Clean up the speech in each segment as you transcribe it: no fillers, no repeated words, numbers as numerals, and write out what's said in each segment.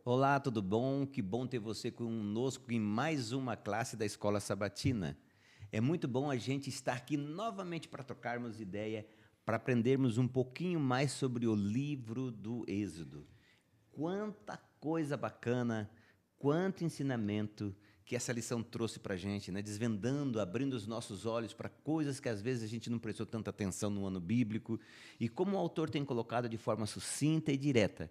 Olá, tudo bom? Que bom ter você conosco em mais uma classe da Escola Sabatina. É muito bom a gente estar aqui novamente para trocarmos ideia, para aprendermos um pouquinho mais sobre o livro do Êxodo. Quanta coisa bacana, quanto ensinamento que essa lição trouxe para a gente, né? Desvendando, abrindo os nossos olhos para coisas que às vezes a gente não prestou tanta atenção no ano bíblico, e como o autor tem colocado de forma sucinta e direta,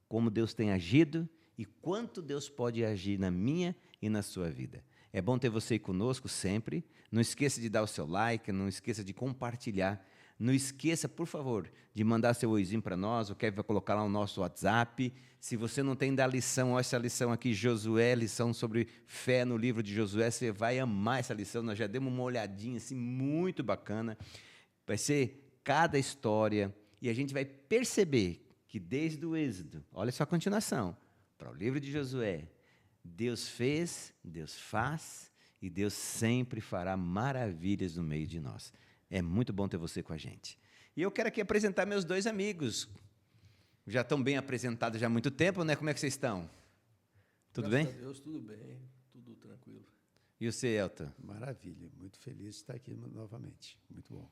como Deus tem agido e quanto Deus pode agir na minha e na sua vida. É bom ter você conosco sempre. Não esqueça de dar o seu like, não esqueça de compartilhar. Não esqueça, por favor, de mandar seu oizinho para nós. O Kevin vai colocar lá o nosso WhatsApp. Se você não tem da lição, olha essa lição aqui, Josué, lição sobre fé no livro de Josué. Você vai amar essa lição. Nós já demos uma olhadinha assim, muito bacana. Vai ser cada história e a gente vai perceber que desde o Êxodo, olha só a continuação, para o livro de Josué, Deus fez, Deus faz e Deus sempre fará maravilhas no meio de nós. É muito bom ter você com a gente. E eu quero aqui apresentar meus dois amigos. Já estão bem apresentados já há muito tempo, né? Como é que vocês estão? Tudo bem? Graças a Deus, tudo bem, tudo tranquilo. E você, Elton? Maravilha, muito feliz de estar aqui novamente. Muito bom.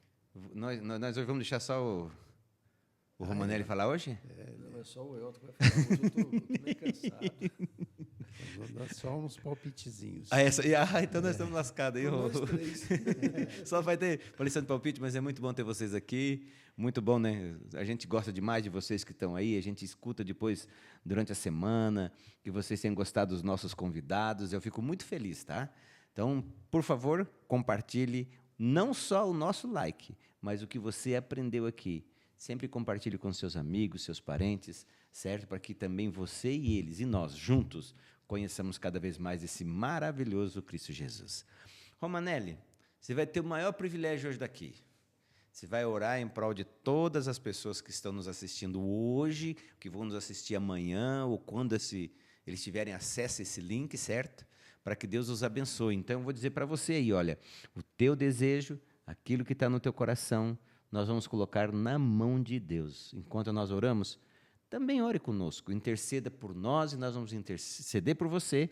Nós hoje vamos deixar só o Romanelli falar hoje? Não, é só o Elton que vai falar, hoje eu estou meio cansado. Vou dar só uns palpitezinhos. Então nós estamos lascados aí. Nós três. Só vai ter lição de palpite, mas é muito bom ter vocês aqui. Muito bom, né? A gente gosta demais de vocês que estão aí. A gente escuta depois, durante a semana, que vocês tenham gostado dos nossos convidados. Eu fico muito feliz, tá? Então, por favor, compartilhe não só o nosso like, mas o que você aprendeu aqui. Sempre compartilhe com seus amigos, seus parentes, certo? Para que também você e eles, e nós, juntos, conheçamos cada vez mais esse maravilhoso Cristo Jesus. Romanelli, você vai ter o maior privilégio hoje daqui. Você vai orar em prol de todas as pessoas que estão nos assistindo hoje, que vão nos assistir amanhã, ou quando eles tiverem acesso a esse link, certo? Para que Deus os abençoe. Então, eu vou dizer para você aí, olha, o teu desejo, aquilo que está no teu coração, nós vamos colocar na mão de Deus. Enquanto nós oramos, também ore conosco, interceda por nós e nós vamos interceder por você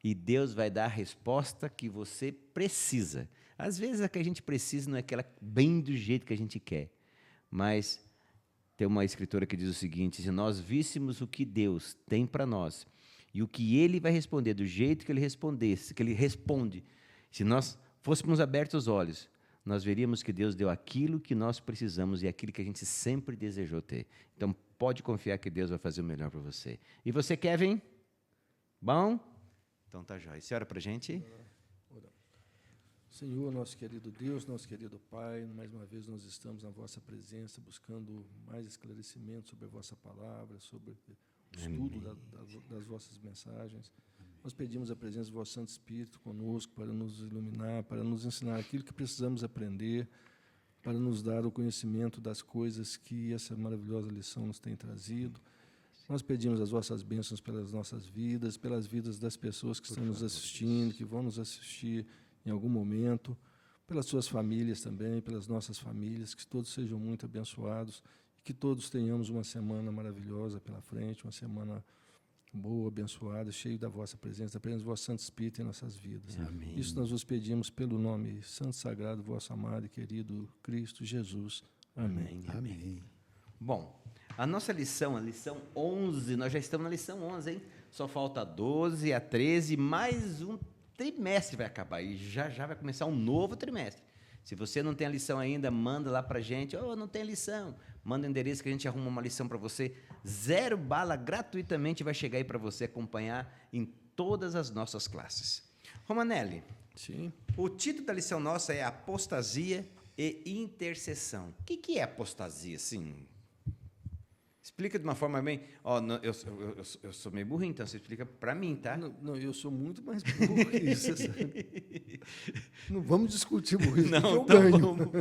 e Deus vai dar a resposta que você precisa. Às vezes a que a gente precisa não é aquela bem do jeito que a gente quer, mas tem uma escritora que diz o seguinte: se nós víssemos o que Deus tem para nós e o que Ele vai responder do jeito que Ele respondesse, que Ele responde, se nós fôssemos abertos os olhos, nós veríamos que Deus deu aquilo que nós precisamos e aquilo que a gente sempre desejou ter. Então, pode confiar que Deus vai fazer o melhor para você. E você, Kevin? Bom? Então, tá jóia. Você ora para a gente? Senhor, nosso querido Deus, nosso querido Pai, mais uma vez nós estamos na vossa presença, buscando mais esclarecimento sobre a vossa palavra, sobre o estudo das vossas mensagens. Nós pedimos a presença do vosso Santo Espírito conosco para nos iluminar, para nos ensinar aquilo que precisamos aprender, para nos dar o conhecimento das coisas que essa maravilhosa lição nos tem trazido. Nós pedimos as vossas bênçãos pelas nossas vidas, pelas vidas das pessoas que estão nos assistindo, que vão nos assistir em algum momento, pelas suas famílias também, pelas nossas famílias, que todos sejam muito abençoados e que todos tenhamos uma semana maravilhosa pela frente, uma semana boa, abençoada, cheio da vossa presença, da presença do vosso Santo Espírito em nossas vidas. Amém. Isso nós vos pedimos pelo nome santo, sagrado, vosso amado e querido Cristo Jesus. Amém. Amém. Bom, a nossa lição, a lição 11, nós já estamos na lição 11, hein? Só falta 12 a 13, mais um trimestre vai acabar e já vai começar um novo trimestre. Se você não tem a lição ainda, manda lá para a gente. Não tem lição. Manda o endereço que a gente arruma uma lição para você. 0 bala, gratuitamente, vai chegar aí para você acompanhar em todas as nossas classes. Romanelli, Sim. o título da lição nossa é Apostasia e Intercessão. O que é apostasia, assim? Explica de uma forma bem... eu sou meio burrinho, então você explica para mim, tá? Não, eu sou muito mais burro que isso. Não vamos discutir burrice, Não, porque eu ganho.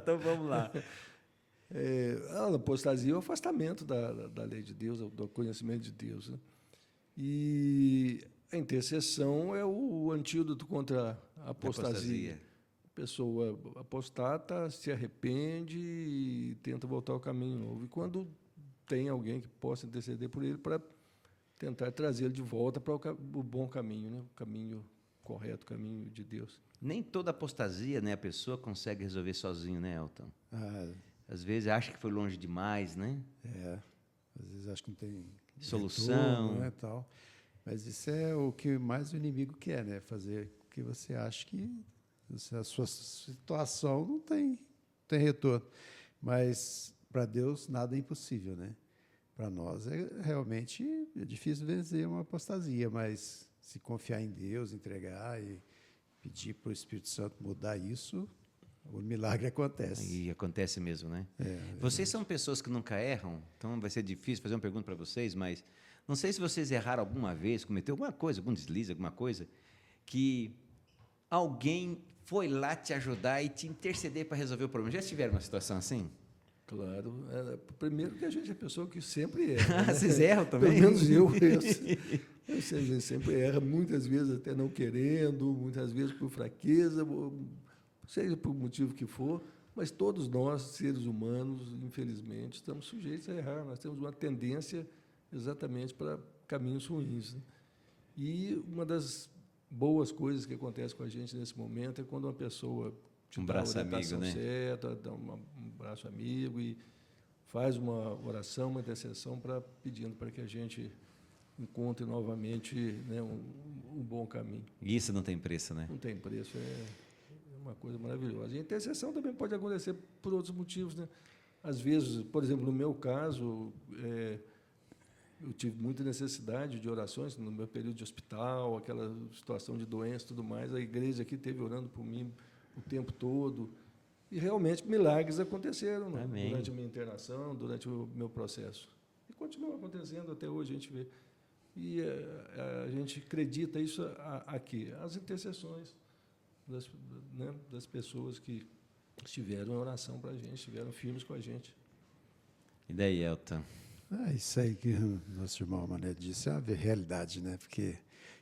Então vamos lá. A apostasia é o afastamento da lei de Deus, do conhecimento de Deus. Né? E a intercessão é o antídoto contra a apostasia. A pessoa apostata, se arrepende e tenta voltar ao caminho novo. E quando tem alguém que possa interceder por ele para tentar trazê-lo de volta para o bom caminho, né? O caminho correto, o caminho de Deus. Nem toda apostasia, né, a pessoa consegue resolver sozinho, né, Elton? Ah, Às vezes acha que foi longe demais, né? às vezes acho que não tem Solução. retorno, né, tal. Mas isso é o que mais o inimigo quer, né? Fazer com que você ache que a sua situação não tem retorno. Mas para Deus nada é impossível, né? Para nós realmente é difícil vencer uma apostasia, mas se confiar em Deus, entregar e pedir para o Espírito Santo mudar isso, o milagre acontece. E acontece mesmo, né? Vocês são pessoas que nunca erram, então vai ser difícil fazer uma pergunta para vocês, mas não sei se vocês erraram alguma vez, cometeu alguma coisa, algum deslize, alguma coisa, que alguém foi lá te ajudar e te interceder para resolver o problema. Já tiveram uma situação assim? Claro. Primeiro que a gente é pessoa que sempre erra. Né? Vocês erram também? Pelo menos eu. Ou seja, a gente sempre erra, muitas vezes até não querendo, muitas vezes por fraqueza, seja por motivo que for, mas todos nós, seres humanos, infelizmente, estamos sujeitos a errar. Nós temos uma tendência exatamente para caminhos ruins. Né? E uma das boas coisas que acontece com a gente nesse momento é quando uma pessoa te um dá braço a orientação amigo, né? certa, dá um braço amigo e faz uma oração, uma intercessão pedindo para que a gente encontre novamente, né, um bom caminho. Isso não tem preço, né? Não tem preço, é uma coisa maravilhosa. E a intercessão também pode acontecer por outros motivos, né? Às vezes, por exemplo, no meu caso, eu tive muita necessidade de orações no meu período de hospital, aquela situação de doença e tudo mais. A igreja aqui esteve orando por mim o tempo todo. E realmente milagres aconteceram, né? Durante a minha internação, durante o meu processo. E continuam acontecendo até hoje, a gente vê. E a gente acredita isso aqui, as intercessões das pessoas que estiveram em oração para a gente, estiveram firmes com a gente. E daí, Elton? Isso aí que o nosso irmão Mané disse é a realidade, né? Porque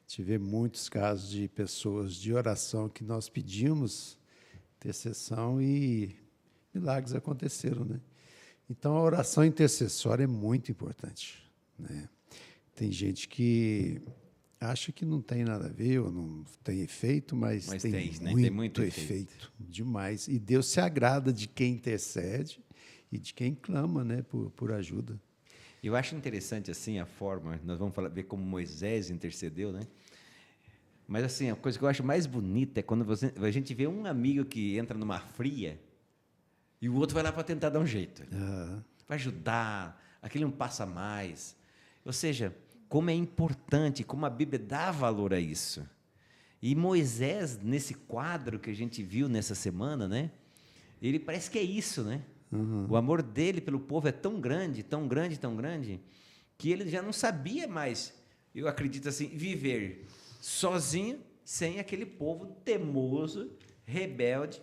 tive muitos casos de pessoas de oração que nós pedimos intercessão e milagres aconteceram, né? Então, a oração intercessória é muito importante, né? Tem gente que acha que não tem nada a ver ou não tem efeito, mas tem, né? muito, Tem muito efeito, demais. E Deus se agrada de quem intercede e de quem clama, né, por ajuda. Eu acho interessante assim a forma, nós vamos ver como Moisés intercedeu, né? Mas assim, a coisa que eu acho mais bonita é quando a gente vê um amigo que entra numa fria e o outro vai lá para tentar dar um jeito. Vai ajudar, aquele não passa mais. Ou seja, como é importante, como a Bíblia dá valor a isso. E Moisés, nesse quadro que a gente viu nessa semana, né? Ele parece que é isso, né? O amor dele pelo povo é tão grande, tão grande, tão grande, que ele já não sabia mais, eu acredito assim, viver sozinho, sem aquele povo temoso, rebelde.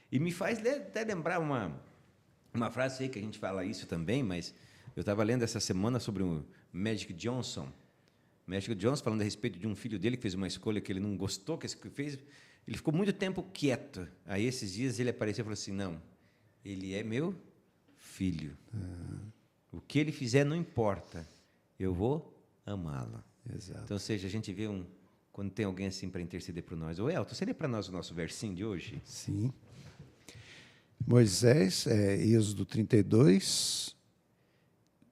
E me faz até lembrar uma frase aí que a gente fala isso também, mas eu estava lendo essa semana sobre o Magic Johnson. Magic Johnson falando a respeito de um filho dele que fez uma escolha que ele não gostou, que fez. Ele ficou muito tempo quieto. Aí, esses dias, ele apareceu e falou assim, não, ele é meu filho. O que ele fizer não importa. Eu vou amá-lo. Exato. Então, ou seja, a gente vê quando tem alguém assim para interceder por nós. Ô, Elton, você lê para nós o nosso versinho de hoje? Sim. Moisés, Êxodo 32,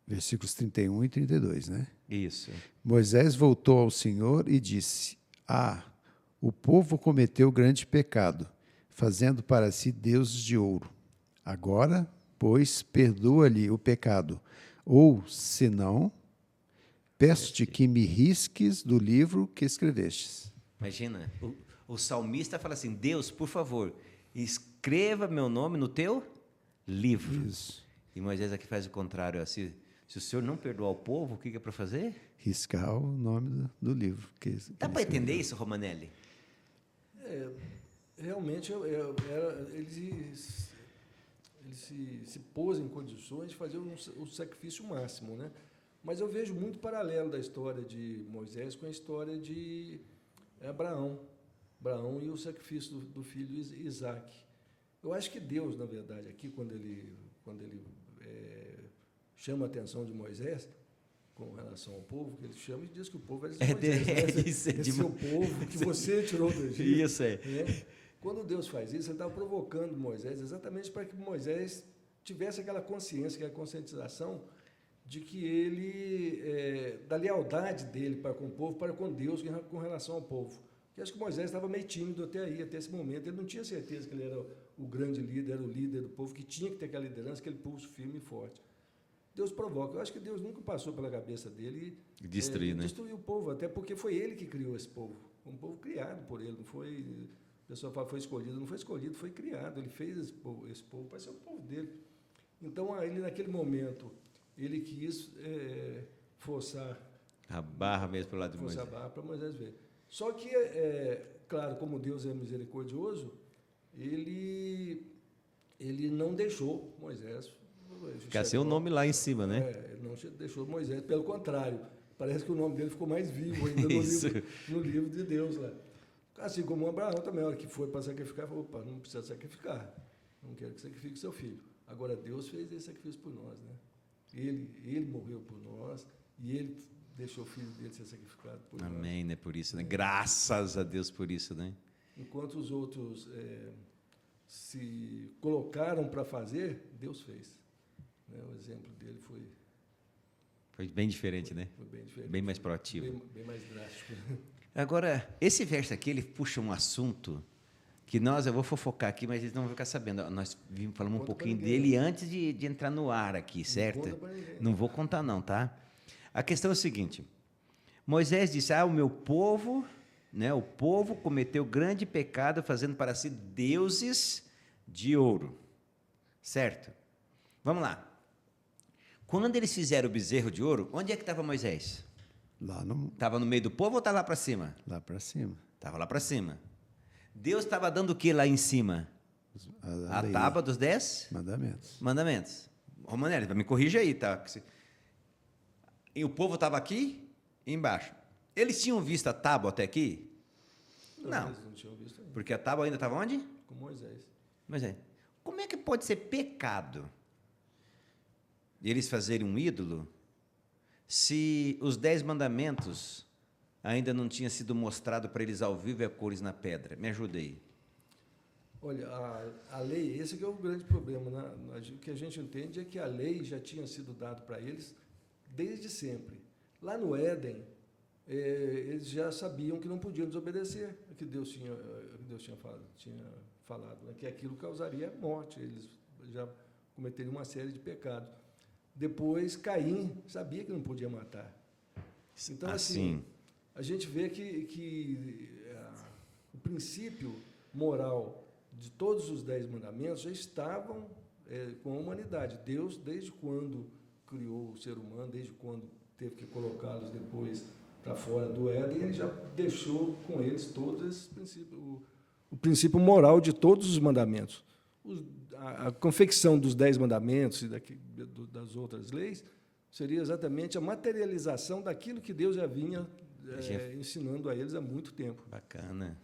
versículos 31 e 32, né? Isso. Moisés voltou ao Senhor e disse, o povo cometeu grande pecado, fazendo para si deuses de ouro. Agora, pois, perdoa-lhe o pecado, ou, se não, peço-te que me risques do livro que escrevestes. Imagina, o salmista fala assim, Deus, por favor, escreva meu nome no teu livro. Isso. E Moisés aqui faz o contrário. Se o senhor não perdoar o povo, o que é para fazer? Riscar o nome do livro. Dá para entender isso, Romanelli? Realmente, ele se pôs em condições de fazer o sacrifício máximo, né? Mas eu vejo muito paralelo da história de Moisés com a história de Abraão e o sacrifício do filho Isaque. Eu acho que Deus, na verdade, aqui, quando ele chama a atenção de Moisés, com relação ao povo, que ele chama e diz que o povo era de É Moisés, né? isso, é Esse de seu povo que você tirou do Egito. Isso, é. Né? Quando Deus faz isso, ele estava provocando Moisés exatamente para que Moisés tivesse aquela consciência, que é a conscientização de que ele, da lealdade dele para com o povo, para com Deus, com relação ao povo. Porque acho que Moisés estava meio tímido até aí, até esse momento. Ele não tinha certeza que ele era o grande líder, era o líder do povo, que tinha que ter aquela liderança, aquele pulso firme e forte. Deus provoca. Eu acho que Deus nunca passou pela cabeça dele Destruir, né? destruir o povo, até porque foi ele que criou esse povo. Um povo criado por ele, não foi... O pessoal fala foi escolhido, não foi escolhido, foi criado. Ele fez esse povo para ser o povo dele. Então, ele naquele momento, ele quis forçar A barra mesmo para o lado de forçar Moisés. a barra para Moisés ver. Só que, claro, como Deus é misericordioso, ele não deixou Moisés Fica seu nome lá em cima, né? ele não deixou Moisés, pelo contrário, parece que o nome dele ficou mais vivo ainda no livro de Deus lá. Assim como Abraão também, a hora que foi para sacrificar, falou: opa, não precisa sacrificar, não quero que sacrifique seu filho. Agora, Deus fez esse sacrifício por nós, né? Ele morreu por nós e ele deixou o filho dele ser sacrificado por nós. Amém, né? Por isso, né? Graças a Deus por isso, né? Enquanto os outros se colocaram para fazer, Deus fez. Né? O exemplo dele Foi bem diferente, né? foi bem diferente. Bem mais proativo. Bem mais drástico. Agora, esse verso aqui, ele puxa um assunto que eu vou fofocar aqui, mas eles não vão ficar sabendo. Nós falamos um Conta pouquinho pra ninguém, dele antes de entrar no ar aqui, certo? Conta pra ninguém. Não vou contar não, tá? A questão é o seguinte: Moisés disse: o meu povo, né, o povo cometeu grande pecado fazendo para si deuses de ouro. Certo? Vamos lá. Quando eles fizeram o bezerro de ouro, onde é que estava Moisés? Estava no meio do povo ou estava lá para cima? Lá para cima. Estava lá para cima. Deus estava dando o que lá em cima? A tábua dos 10 mandamentos. Romanelli, me corrija aí, tá? E o povo estava aqui e embaixo. Eles tinham visto a tábua até aqui? Não. Eles não tinham visto ainda. Porque a tábua ainda estava onde? Com Moisés. Moisés. Como é que pode ser pecado eles fazerem um ídolo se os 10 mandamentos ainda não tinham sido mostrado para eles ao vivo e a cores na pedra? Me ajude aí. Olha, a lei, esse que é o grande problema, né? O que a gente entende é que a lei já tinha sido dada para eles desde sempre. Lá no Éden, eles já sabiam que não podiam desobedecer o que Deus tinha falado, né? Que aquilo causaria morte, eles já cometeriam uma série de pecados. Depois, Caim sabia que não podia matar. Então, assim, a gente vê que o princípio moral de todos os 10 mandamentos já estavam com a humanidade. Deus, desde quando criou o ser humano, desde quando teve que colocá-los depois para fora do Éden, ele já deixou com eles todos esses princípios, o princípio moral de todos os mandamentos. A confecção dos 10 mandamentos e das outras leis seria exatamente a materialização daquilo que Deus já vinha ensinando a eles há muito tempo. Bacana.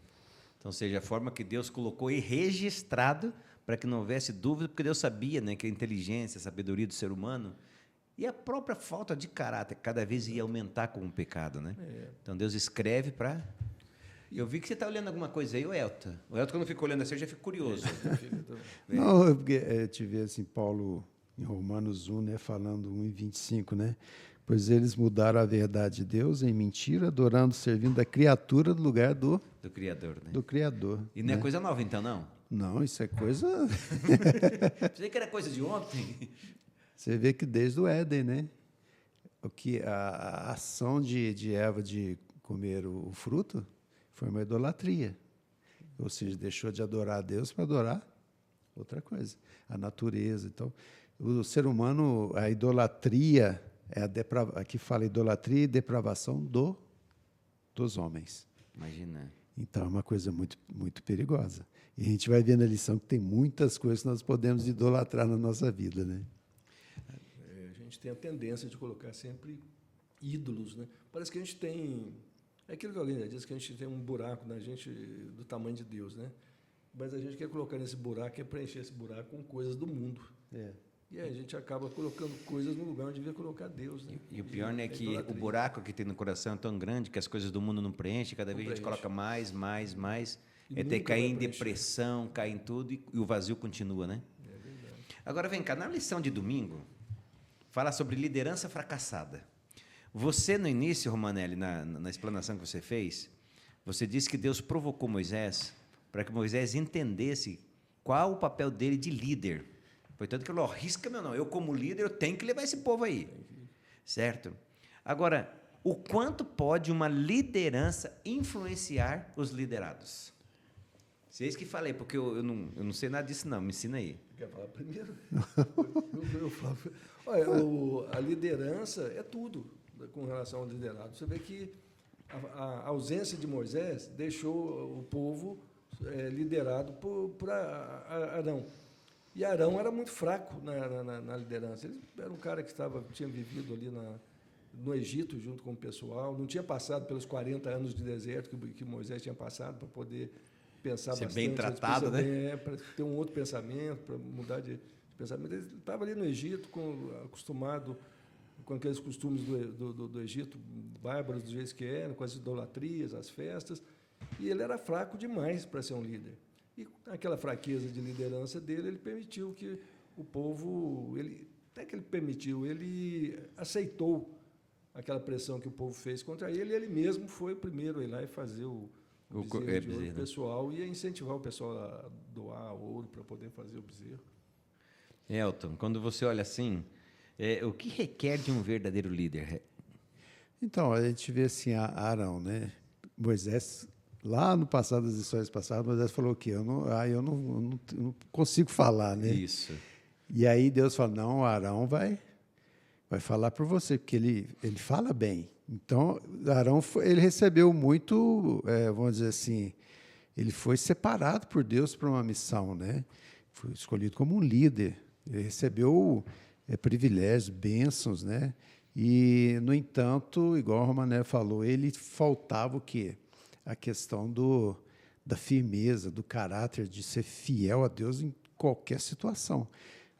Então, seja a forma que Deus colocou e registrado para que não houvesse dúvida, porque Deus sabia, né, que a inteligência, a sabedoria do ser humano e a própria falta de caráter cada vez ia aumentar com o pecado, né? Então, Deus escreve para... Eu vi que você está olhando alguma coisa aí, o Elton. O Elton, quando fica olhando assim, eu já fico curioso. Não, eu te vi assim, Paulo, em Romanos 1, né, falando 1:25, né? Pois eles mudaram a verdade de Deus em mentira, adorando, servindo a criatura no lugar do Criador, né? Do Criador. E não é coisa nova, então, não? Não, isso é coisa... Pensei que era coisa de ontem. Você vê que desde o Éden, né? O que a ação de Eva de comer o fruto foi uma idolatria. Ou seja, deixou de adorar a Deus para adorar outra coisa, a natureza. Então, o ser humano, a idolatria, aqui fala idolatria e depravação dos homens. Imagina. Então, é uma coisa muito, muito perigosa. E a gente vai ver na lição que tem muitas coisas que nós podemos idolatrar na nossa vida, né? A gente tem a tendência de colocar sempre ídolos, né? Parece que a gente tem... É aquilo que alguém já disse, que a gente tem um buraco na gente do tamanho de Deus, né? Mas a gente quer colocar nesse buraco, quer preencher esse buraco com coisas do mundo. E aí a gente acaba colocando coisas no lugar onde devia colocar Deus. Né? E o pior, né, é que o idolatria. buraco que tem no coração é tão grande que as coisas do mundo não preenchem, cada Não vez a gente preenche. coloca mais, E até nunca cair vai em preencher. depressão, cair em tudo e o vazio continua, né? É verdade. Agora vem cá, na lição de domingo, fala sobre liderança fracassada. Você, no início, Romanelli, na explanação que você fez, você disse que Deus provocou Moisés para que Moisés entendesse qual o papel dele de líder. Portanto, que ele falou, risca meu nome, eu como líder, eu tenho que levar esse povo aí. Certo? Agora, o quanto pode uma liderança influenciar os liderados? Vocês que falei, porque eu não sei nada disso não, me ensina aí. Quer falar primeiro? eu falo. Olha, a liderança é tudo com relação ao liderado. Você vê que a ausência de Moisés deixou o povo liderado por Arão. E Arão era muito fraco na liderança. Ele era um cara que tinha vivido ali no Egito junto com o pessoal, não tinha passado pelos 40 anos de deserto que Moisés tinha passado para poder pensar Ser bastante. bem tratado, né? Para ter um outro pensamento, para mudar de pensamento. Ele estava ali no Egito, acostumado com aqueles costumes do Egito, bárbaros do jeito que eram, com as idolatrias, as festas, e ele era fraco demais para ser um líder. E aquela fraqueza de liderança dele, ele permitiu que o povo, ele aceitou aquela pressão que o povo fez contra ele, e ele mesmo foi o primeiro a ir lá e fazer o bezerro de ouro pessoal, e a incentivar o pessoal a doar ouro para poder fazer o bezerro. Elton, quando você olha assim, o que requer de um verdadeiro líder? Então, a gente vê assim, Arão, né? Moisés, lá no passado, das histórias passadas, Moisés falou que eu não consigo falar, né? Isso. E aí Deus fala, não, Arão vai falar por você, porque ele fala bem. Então, Arão, ele recebeu muito, vamos dizer assim, ele foi separado por Deus para uma missão, né? Foi escolhido como um líder. Ele recebeu privilégios, bênçãos, né? E, no entanto, igual o Romanelli falou, ele faltava o quê? A questão da firmeza, do caráter, de ser fiel a Deus em qualquer situação.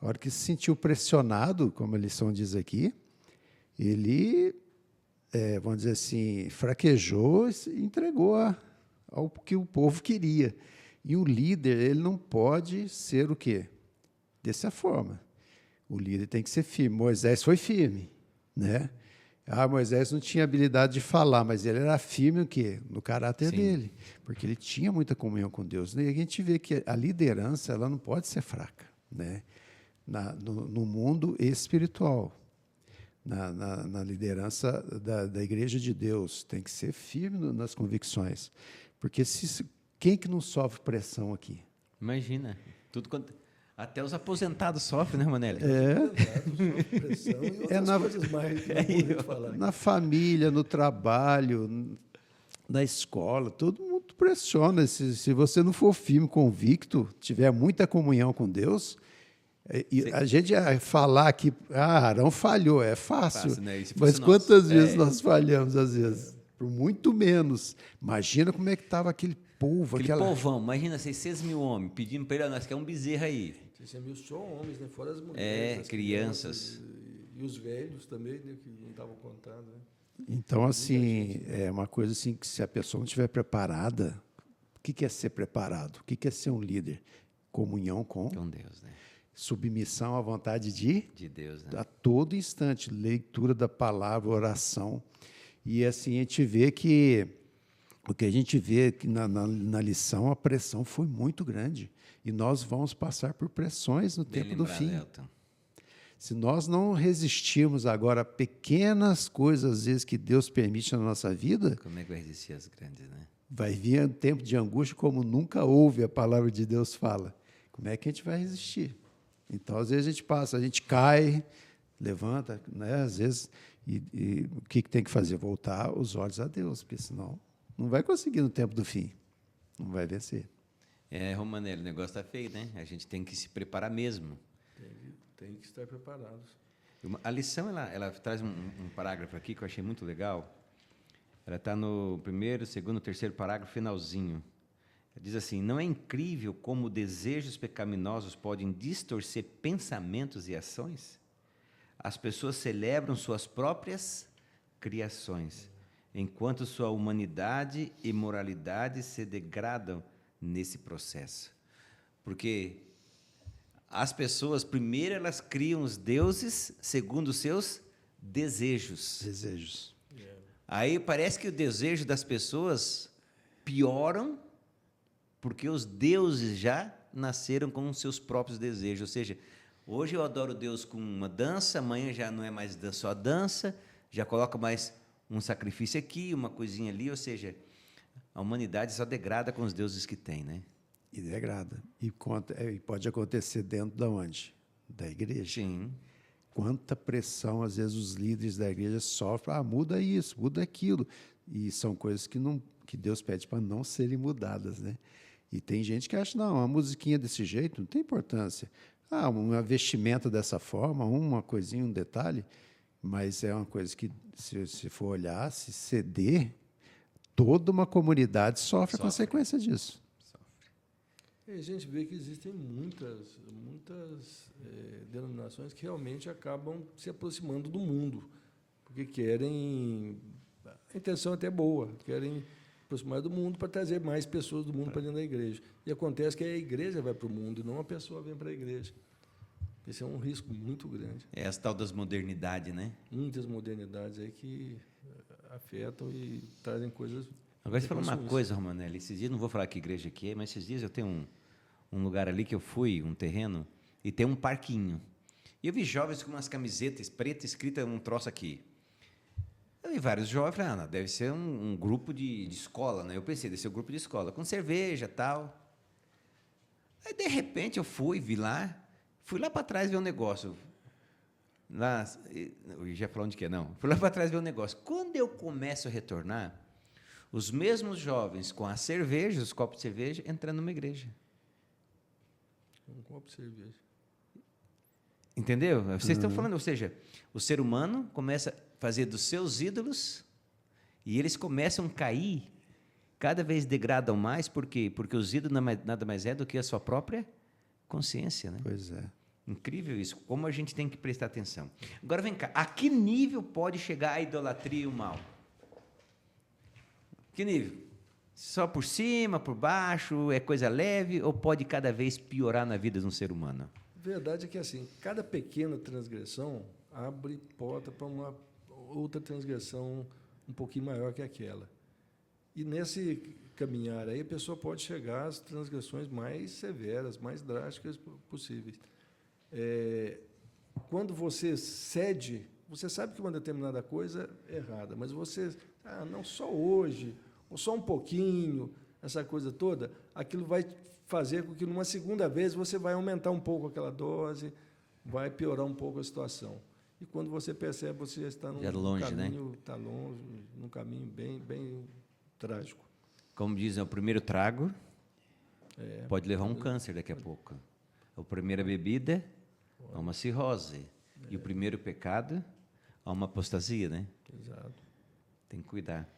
A hora que se sentiu pressionado, como a lição diz aqui, ele, vamos dizer assim, fraquejou e entregou ao que o povo queria. E o líder, ele não pode ser o quê? Dessa forma. O líder tem que ser firme. Moisés foi firme, né? Moisés não tinha habilidade de falar, mas ele era firme o quê? No caráter dele, porque ele tinha muita comunhão com Deus. E a gente vê que a liderança ela não pode ser fraca, né? No mundo espiritual, na liderança da Igreja de Deus, tem que ser firme nas convicções, porque quem que não sofre pressão aqui? Imagina, até os aposentados sofrem, né, Manelli? Pressão e outras coisas mais que não podemos falar. Na família, no trabalho, na escola, todo mundo pressiona. Se você não for firme, convicto, tiver muita comunhão com Deus, a gente falar que Arão falhou, é fácil. Né? Mas quantas vezes nós falhamos, às vezes? Por muito menos. Imagina como é que estava aquele povo. Aquele povão, imagina 600 mil homens pedindo para ele, nós queremos um bezerro aí. 600 mil só homens, né? Fora as mulheres. As crianças. E os velhos também, né? Que não estavam contados. Né? Então, assim, é uma coisa assim que se a pessoa não estiver preparada, o que é ser preparado? O que é ser um líder? Comunhão com Deus, né? Submissão à vontade de Deus, né? A todo instante, leitura da palavra, oração. E assim a gente vê que o que a gente vê que na lição, a pressão foi muito grande. E nós vamos passar por pressões no tempo do fim. Elton. Se nós não resistirmos agora a pequenas coisas, às vezes, que Deus permite na nossa vida, como é que vai resistir as grandes, né? Vai vir um tempo de angústia como nunca houve, a palavra de Deus fala. Como é que a gente vai resistir? Então, às vezes, a gente cai, levanta, né? Às vezes, e o que tem que fazer? Voltar os olhos a Deus, porque senão não vai conseguir no tempo do fim, não vai vencer. Romanelli, o negócio está feio, né? A gente tem que se preparar mesmo. Tem que estar preparados. A lição, ela traz um parágrafo aqui que eu achei muito legal. Ela está no primeiro, segundo, terceiro parágrafo, finalzinho. Diz assim: não é incrível como desejos pecaminosos podem distorcer pensamentos e ações? As pessoas celebram suas próprias criações, enquanto sua humanidade e moralidade se degradam nesse processo. Porque as pessoas, primeiro, elas criam os deuses segundo os seus desejos. Desejos. Aí parece que o desejo das pessoas pioram porque os deuses já nasceram com os seus próprios desejos. Ou seja, hoje eu adoro Deus com uma dança, amanhã já não é mais só a dança, já coloca mais um sacrifício aqui, uma coisinha ali. Ou seja, a humanidade só degrada com os deuses que tem, né? E degrada. E pode acontecer dentro da onde? Da igreja. Sim. Quanta pressão, às vezes, os líderes da igreja sofrem. Muda isso, muda aquilo. E são coisas que Deus pede para não serem mudadas, né? E tem gente que acha, não, uma musiquinha desse jeito não tem importância. Uma vestimenta dessa forma, uma coisinha, um detalhe, mas é uma coisa que, se for olhar, se ceder, toda uma comunidade sofre a consequência disso. E a gente vê que existem muitas denominações que realmente acabam se aproximando do mundo, porque querem, a intenção até é boa, querem aproximar do mundo para trazer mais pessoas do mundo para dentro da igreja. E acontece que a igreja vai para o mundo e não a pessoa vem para a igreja. Esse é um risco muito grande. É as tal das modernidades, né? Muitas modernidades aí que afetam e trazem coisas... Agora você falou uma coisa, Romanelli. Esses dias, não vou falar que igreja que é, mas esses dias eu tenho um lugar ali que eu fui, um terreno, e tem um parquinho. E eu vi jovens com umas camisetas pretas escritas um troço aqui. Eu vi vários jovens, falei, deve ser um grupo de escola, né? Eu pensei, deve ser um grupo de escola, com cerveja e tal. Aí, de repente, eu fui lá para trás ver um negócio. Lá, eu já falou onde que é, não. Fui lá para trás ver um negócio. Quando eu começo a retornar, os mesmos jovens com a cerveja, os copos de cerveja, entrando numa igreja. Um copo de cerveja. Entendeu? Vocês estão falando, ou seja, o ser humano começa a fazer dos seus ídolos e eles começam a cair, cada vez degradam mais, por quê? Porque os ídolos nada mais é do que a sua própria consciência, né? Pois é. Incrível isso, como a gente tem que prestar atenção. Agora vem cá, a que nível pode chegar a idolatria e o mal? Que nível? Só por cima, por baixo, é coisa leve ou pode cada vez piorar na vida de um ser humano? A verdade é que assim, cada pequena transgressão abre porta para uma outra transgressão um pouquinho maior que aquela. E nesse caminhar aí, a pessoa pode chegar às transgressões mais severas, mais drásticas possíveis. Quando você cede, você sabe que uma determinada coisa é errada, mas você, não só hoje, ou só um pouquinho, essa coisa toda, aquilo vai fazer com que, numa segunda vez, você vai aumentar um pouco aquela dose, vai piorar um pouco a situação. E quando você percebe, você já está num caminho, está longe, num caminho bem, bem trágico. Como dizem, o primeiro trago pode levar a um câncer daqui a pouco. A primeira bebida a uma cirrose. E o primeiro pecado a uma apostasia, né? Exato. Tem que cuidar.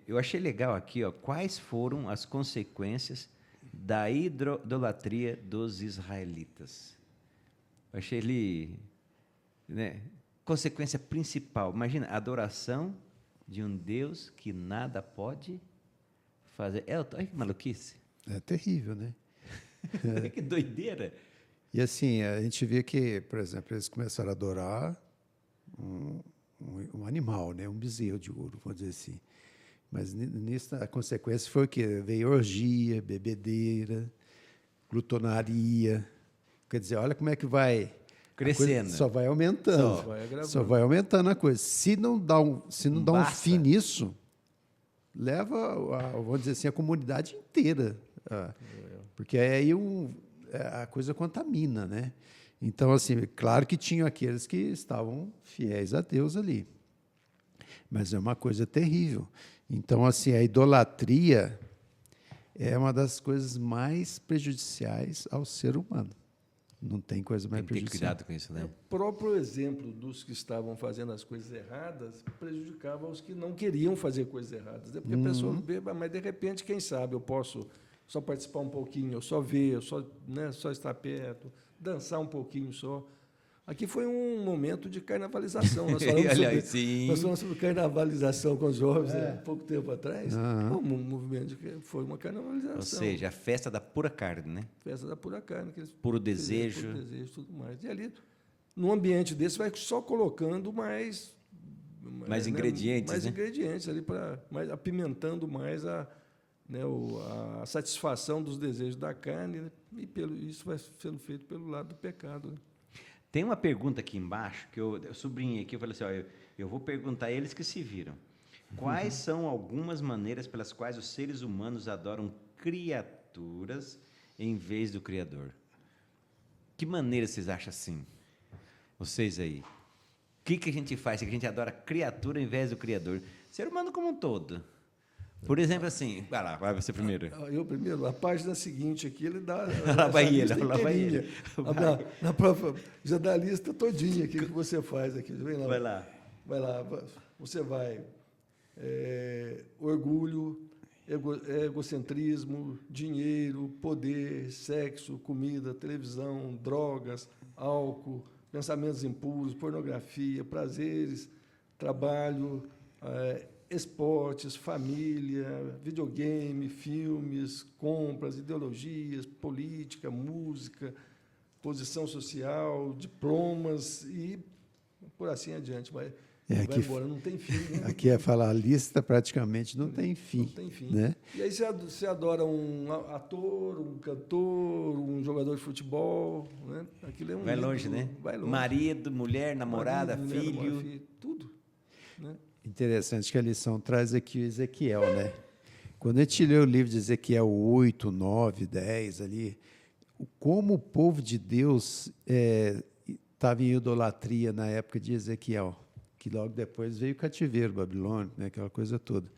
Eu achei legal aqui, quais foram as consequências da idolatria dos israelitas. Eu achei ele, né, consequência principal. Imagina, a adoração de um Deus que nada pode fazer. Olha que maluquice. É terrível, né? Que doideira. E assim, a gente vê que, por exemplo, eles começaram a adorar um animal, né? Um bezerro de ouro, vamos dizer assim. Mas nisso a consequência foi o quê? Veio orgia, bebedeira, glutonaria. Quer dizer, olha como é que vai crescendo. Só vai aumentando. Só vai aumentando a coisa. Se não dá um fim nisso, leva, vamos dizer assim, a comunidade inteira. Porque aí a coisa contamina, né? Então, assim, claro que tinham aqueles que estavam fiéis a Deus ali. Mas é uma coisa terrível. Então, assim, a idolatria é uma das coisas mais prejudiciais ao ser humano. Não tem coisa mais Tem que ter prejudicial. cuidado com isso, O né? próprio exemplo dos que estavam fazendo as coisas erradas prejudicava os que não queriam fazer coisas erradas, né? Porque a pessoa vê, mas de repente, quem sabe, eu posso só participar um pouquinho, eu só ver, eu só, né, só estar perto, dançar um pouquinho só. Aqui foi um momento de carnavalização. Nós falamos, Olha aí, sobre, sim. nós falamos sobre carnavalização com os jovens há pouco tempo atrás. Aham. Foi um movimento que foi uma carnavalização. Ou seja, a festa da pura carne, né? Festa da pura carne. Que eles Puro fizeram, desejo. Puro desejo, tudo mais. E ali, num ambiente desse, vai só colocando mais ingredientes, mais né? ingredientes ali, apimentando mais a satisfação dos desejos da carne, né? E isso vai sendo feito pelo lado do pecado. Né? Tem uma pergunta aqui embaixo que eu sublinhei aqui, eu falei assim, ó, eu vou perguntar a eles que se viram. Quais são algumas maneiras pelas quais os seres humanos adoram criaturas em vez do Criador? Que maneira vocês acham assim? Vocês aí. O que a gente faz? Que a gente adora criatura em vez do Criador? Ser humano como um todo. Por exemplo, assim... Vai lá, vai você primeiro. Eu primeiro. A página seguinte aqui, ele dá... Lá vai essa ele, lista lá vai inteirinha. ele. Na própria, já dá a lista todinha aqui que você faz aqui. Vem lá. Vai lá. Vai lá. Você vai... orgulho, egocentrismo, dinheiro, poder, sexo, comida, televisão, drogas, álcool, pensamentos impuros, pornografia, prazeres, trabalho, esportes, família, videogame, filmes, compras, ideologias, política, música, posição social, diplomas e por assim adiante. Vai embora, não tem fim. Né? Aqui é falar, a lista praticamente não tem fim. Não tem fim. Né? E aí você adora um ator, um cantor, um jogador de futebol. Né? Aquilo é um Vai ídolo, longe, né? Vai longe. Marido, mulher, namorada, Marido, mulher, filho. namorada, tudo. Né? Interessante que a lição traz aqui o Ezequiel, né? Quando a gente lê o livro de Ezequiel 8, 9, 10 ali, como o povo de Deus estava em idolatria na época de Ezequiel, que logo depois veio o cativeiro babilônico, né, aquela coisa toda.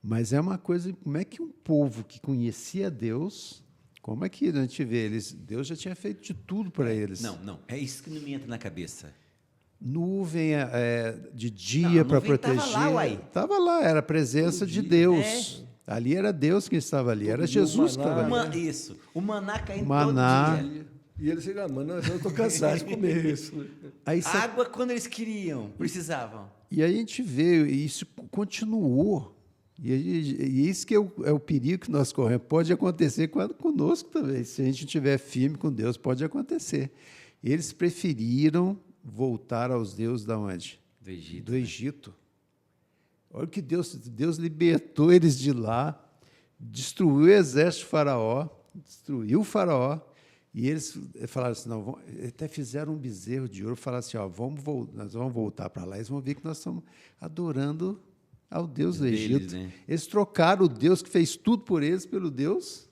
Mas é uma coisa, como é que um povo que conhecia Deus, como é que a gente vê, Deus já tinha feito de tudo para eles. Não, é isso que não me entra na cabeça. Nuvem de dia para proteger. Estava lá, uai. Estava lá, era a presença de Deus. Ali era Deus que estava ali, era Jesus que estava ali. Isso, o maná caindo Maná. todo dia. E eles reclamando, eu estou cansado de comer isso. Aí Água quando eles queriam, precisavam. E aí a gente vê, e isso continuou. E isso que é o perigo que nós corremos. Pode acontecer conosco também. Se a gente estiver firme com Deus, pode acontecer. Eles preferiram voltar aos deuses da onde? Do Egito. Do Egito. Olha que Deus libertou eles de lá, destruiu o exército de Faraó, destruiu o Faraó, e eles falaram assim, não, até fizeram um bezerro de ouro, falaram assim, ó, nós vamos voltar para lá, eles vão ver que nós estamos adorando ao Deus do Egito. Né? Eles trocaram o Deus que fez tudo por eles pelo Deus.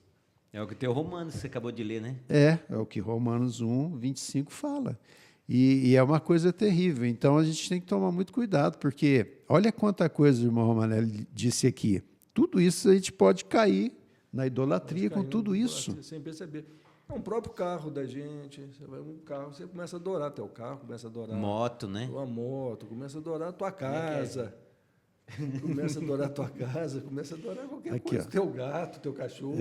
É o que tem o Romanos, que você acabou de ler, né? É o que Romanos 1, 25 fala. E é uma coisa terrível. Então, a gente tem que tomar muito cuidado, porque olha quanta coisa o irmão Romanelli disse aqui. Tudo isso a gente pode cair na idolatria com tudo isso. Sem perceber. Um próprio carro da gente, você vai um carro, você começa a adorar teu carro, começa a adorar moto, né? tua moto, começa a adorar a tua casa. Começa a adorar a tua casa, começa a adorar qualquer coisa, teu gato, teu cachorro.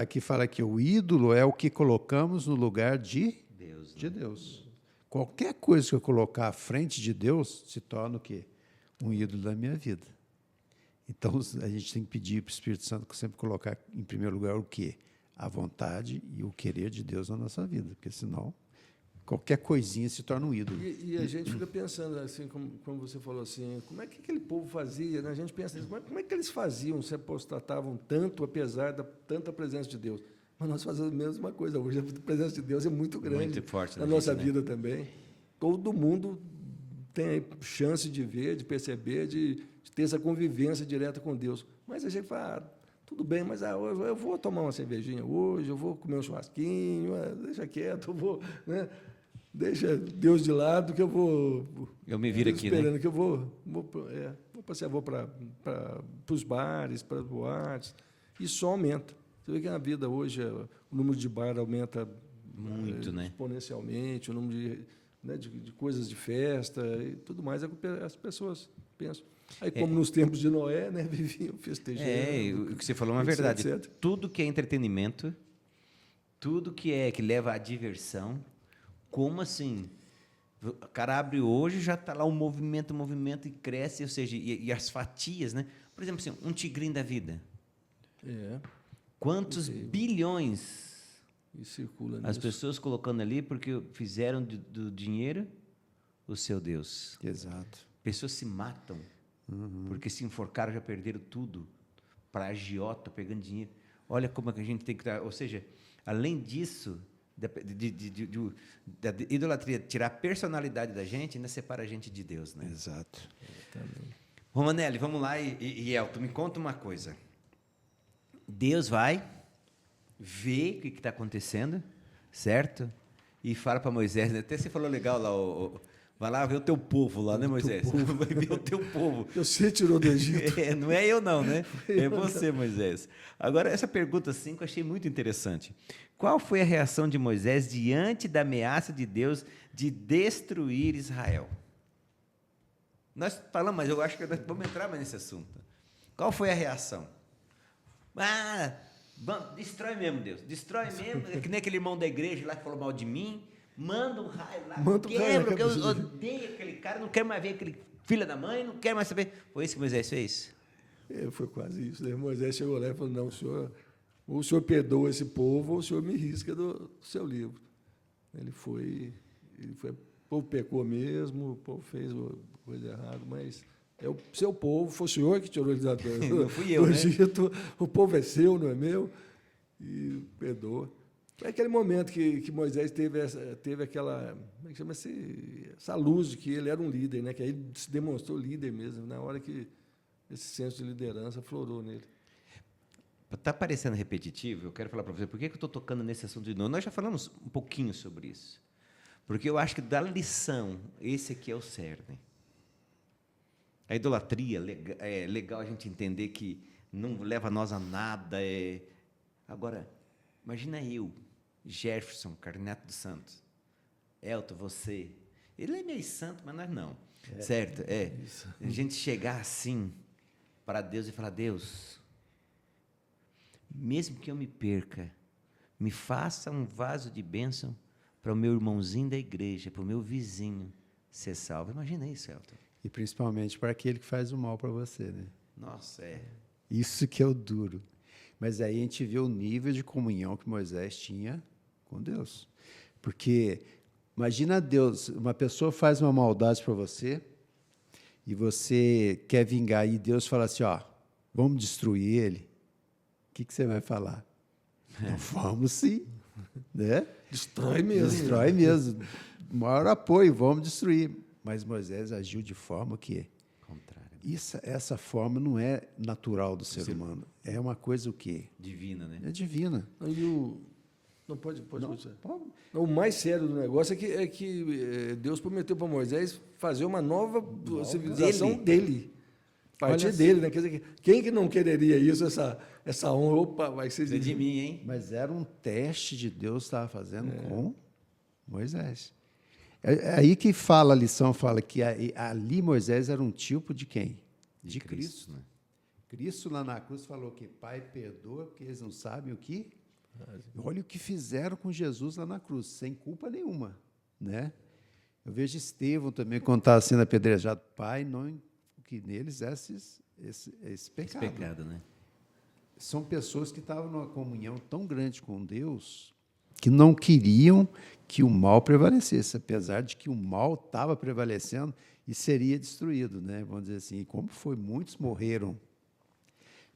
Aqui fala que o ídolo é o que colocamos no lugar de Deus. De Deus. Qualquer coisa que eu colocar à frente de Deus se torna o quê? Um ídolo da minha vida. Então, a gente tem que pedir para o Espírito Santo sempre colocar em primeiro lugar o quê? A vontade e o querer de Deus na nossa vida, porque senão qualquer coisinha se torna um ídolo. E a gente fica pensando, assim, como você falou assim, como é que aquele povo fazia? Né? A gente pensa, como é que eles faziam, se apostatavam tanto, apesar da tanta presença de Deus? Mas nós fazemos a mesma coisa hoje, a presença de Deus é muito grande muito forte na nossa vida também. Todo mundo tem chance de ver, de perceber, de ter essa convivência direta com Deus. Mas a gente fala, tudo bem, mas eu vou tomar uma cervejinha hoje, eu vou comer um churrasquinho, deixa quieto, eu vou, né? Deixa Deus de lado que eu vou... Eu me viro aqui, esperando né? que eu vou passear, vou para os bares, para as boates, e só aumenta. Você vê que na vida hoje o número de bar aumenta Muito, né? Exponencialmente, o número de coisas de festa e tudo mais, é o que as pessoas pensam. Aí, como nos tempos de Noé, né, viviam festejando. O que você falou é uma etc, verdade. etc. Tudo que é entretenimento, tudo que leva à diversão, como assim? O cara abre hoje, já está lá um movimento e cresce, ou seja, e as fatias, né? Por exemplo, assim, um tigrinho da vida. Quantos bilhões E circula as nisso. pessoas colocando ali porque fizeram do dinheiro o seu Deus. Exato. Pessoas se matam porque se enforcaram, já perderam tudo para agiota, pegando dinheiro. Olha como é que a gente tem que estar. Ou seja, além disso, da idolatria tirar a personalidade da gente, ainda separa a gente de Deus, né? Exato. Romanelli, vamos lá e Elton, me conta uma coisa. Deus vai ver o que está acontecendo, certo? E fala para Moisés, né? Até você falou legal lá, vai lá ver o teu povo lá, né, Moisés? Vai ver o teu povo. Você tirou do Egito. Não é eu não, né? É você, Moisés. Agora, essa pergunta 5 eu achei muito interessante. Qual foi a reação de Moisés diante da ameaça de Deus de destruir Israel? Nós falamos, mas eu acho que nós vamos entrar mais nesse assunto. Qual foi a reação? Destrói mesmo, Deus. Destrói mesmo. É que nem aquele irmão da igreja lá que falou mal de mim. Manda um raio lá. Quebra, porque eu odeio aquele cara. Não quero mais ver aquele filho da mãe. Não quero mais saber. Foi isso que Moisés fez? Foi quase isso. Né? Moisés chegou lá e falou, não, o senhor perdoa esse povo ou o senhor me risca do seu livro. Ele foi, o povo pecou mesmo, o povo fez coisa errada, mas é o seu povo, foi o senhor que tirou eles do Egito, o povo é seu, não é meu, e perdoa. Foi aquele momento que Moisés teve aquela, como é que chama essa luz de que ele era um líder, né? Que aí ele se demonstrou líder mesmo, na hora que esse senso de liderança florou nele. Está parecendo repetitivo, eu quero falar para você, por que eu estou tocando nesse assunto de novo? Nós já falamos um pouquinho sobre isso. Porque eu acho que da lição, esse aqui é o cerne. A idolatria, é legal a gente entender que não leva nós a nada. Agora, imagina eu, Jefferson, Carneto dos Santos, Elton, você. Ele é meio santo, mas nós não. Certo? Isso. A gente chegar assim para Deus e falar, Deus, mesmo que eu me perca, me faça um vaso de bênção para o meu irmãozinho da igreja, para o meu vizinho ser salvo. Imagina isso, Elton. E principalmente para aquele que faz o mal para você, né? Nossa, Isso que é o duro. Mas aí a gente vê o nível de comunhão que Moisés tinha com Deus. Porque, imagina Deus, uma pessoa faz uma maldade para você e você quer vingar e Deus fala assim, vamos destruir ele. O que você vai falar? Não, vamos sim. Né? Destrói mesmo. Destrói mesmo. Maior apoio, vamos destruir. Mas Moisés agiu de forma que... contrária. Essa forma não é natural do ser humano. É uma coisa o quê? Divina, né? É divina. Não pode. O mais sério do negócio é que Deus prometeu para Moisés fazer uma nova civilização dele. A partir dele, né? Quer dizer, quem que não quereria isso, essa honra? Opa, vai ser de mim, hein? Mas era um teste de Deus que estava fazendo com Moisés. É aí que fala a lição, fala que ali Moisés era um tipo de quem? De Cristo. Né? Cristo lá na cruz falou que Pai, perdoa, porque eles não sabem o que... Olha o que fizeram com Jesus lá na cruz, sem culpa nenhuma. Né? Eu vejo Estevão também contar assim na apedrejado, Pai, não que neles esse pecado. Esse pecado, né? São pessoas que estavam numa comunhão tão grande com Deus que não queriam que o mal prevalecesse, apesar de que o mal estava prevalecendo e seria destruído, né? Vamos dizer assim. E como foi? Muitos morreram.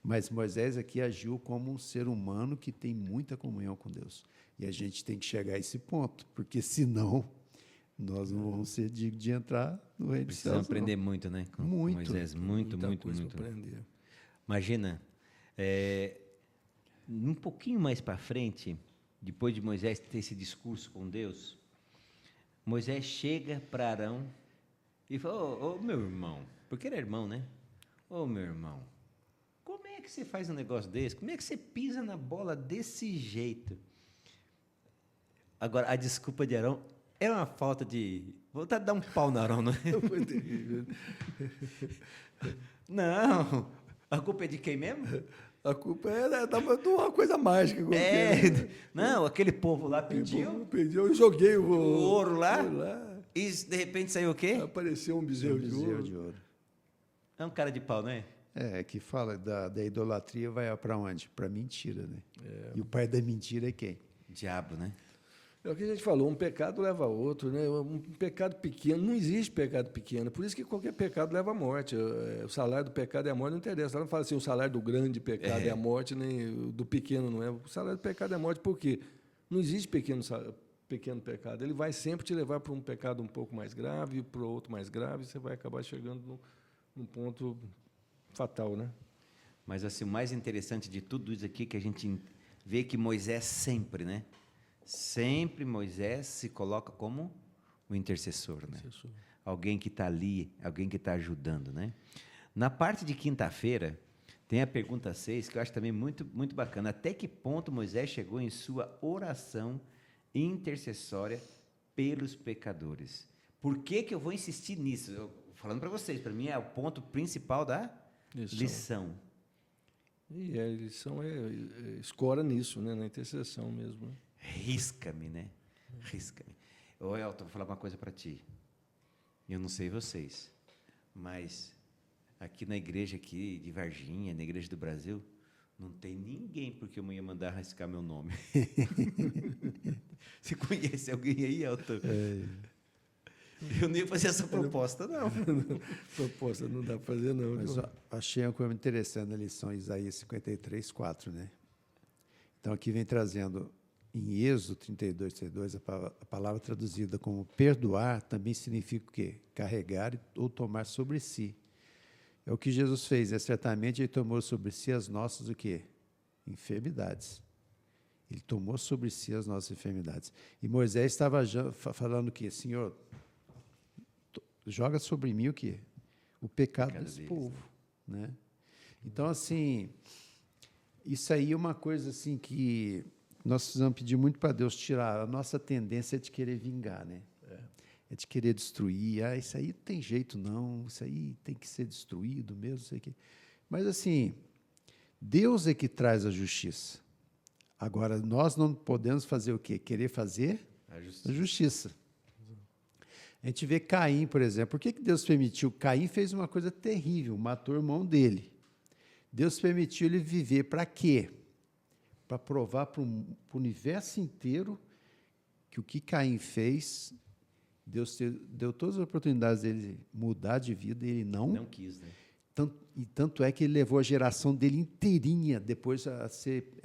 Mas Moisés aqui agiu como um ser humano que tem muita comunhão com Deus. E a gente tem que chegar a esse ponto, porque senão nós não vamos ser dignos de entrar no reino dos céus. Precisamos aprender muito, né? Com Moisés, muito. Aprender. Imagina, um pouquinho mais para frente, depois de Moisés ter esse discurso com Deus, Moisés chega para Arão e fala, ô meu irmão, porque ele é irmão, né? Ô meu irmão, como é que você faz um negócio desse? Como é que você pisa na bola desse jeito? Agora, a desculpa de Arão é uma falta de... Vontade de dar um pau no Arão, não é? Foi terrível. Não. A culpa é de quem mesmo? A culpa era de uma coisa mágica. Não, aquele povo lá pediu Eu joguei o ouro lá, lá. e de repente saiu o quê? Apareceu um bezerro de ouro. É um cara de pau, não é? Que fala da idolatria, vai para onde? Para mentira, né? E o pai da mentira é quem? Diabo, né? É o que a gente falou, um pecado leva a outro, né? Um pecado pequeno, não existe pecado pequeno, por isso que qualquer pecado leva à morte. O salário do pecado é a morte, não interessa. Ela não fala assim, o salário do grande pecado é a morte, nem o do pequeno não é. O salário do pecado é a morte, por quê? Não existe pequeno pecado, ele vai sempre te levar para um pecado um pouco mais grave, para o outro mais grave, e você vai acabar chegando num ponto fatal, né? Mas assim, o mais interessante de tudo isso aqui é que a gente vê que Moisés sempre, né? Sempre Moisés se coloca como o intercessor, né? Alguém que está ali, alguém que está ajudando, né? Na parte de quinta-feira, tem a pergunta 6, que eu acho também muito, muito bacana. Até que ponto Moisés chegou em sua oração intercessória pelos pecadores? Por que eu vou insistir nisso? Falando para vocês, para mim é o ponto principal da lição. E a lição escora nisso, né? Na intercessão mesmo. Né? Risca-me, né? Risca-me. Ô, Elton, vou falar uma coisa para ti. Eu não sei vocês, mas aqui na igreja aqui de Varginha, na igreja do Brasil, não tem ninguém porque eu ia mandar riscar meu nome. Você conhece alguém aí, Elton? Eu não ia fazer essa proposta, não. Proposta não dá para fazer, não. Mas achei uma coisa interessante na lição Isaías 53, 4, né? Então, aqui vem trazendo, em Êxodo 32, 32, a palavra traduzida como perdoar também significa o quê? Carregar ou tomar sobre si. É o que Jesus fez, certamente ele tomou sobre si as nossas o quê? Enfermidades. Ele tomou sobre si as nossas enfermidades. E Moisés estava falando o quê? Senhor, joga sobre mim o quê? O pecado desse povo, né? Então, assim, isso aí é uma coisa assim que nós precisamos pedir muito para Deus tirar. A nossa tendência é de querer vingar, né? É de querer destruir. Isso aí não tem jeito, não. Isso aí tem que ser destruído mesmo. Sei que... Mas, assim, Deus é que traz a justiça. Agora, nós não podemos fazer o quê? Querer fazer a justiça. A gente vê Caim, por exemplo. Por que Deus permitiu? Caim fez uma coisa terrível, matou o irmão dele. Deus permitiu ele viver para quê? Para provar para o universo inteiro que o que Caim fez, Deus deu todas as oportunidades dele mudar de vida e ele não quis, né? Tanto é que ele levou a geração dele inteirinha depois a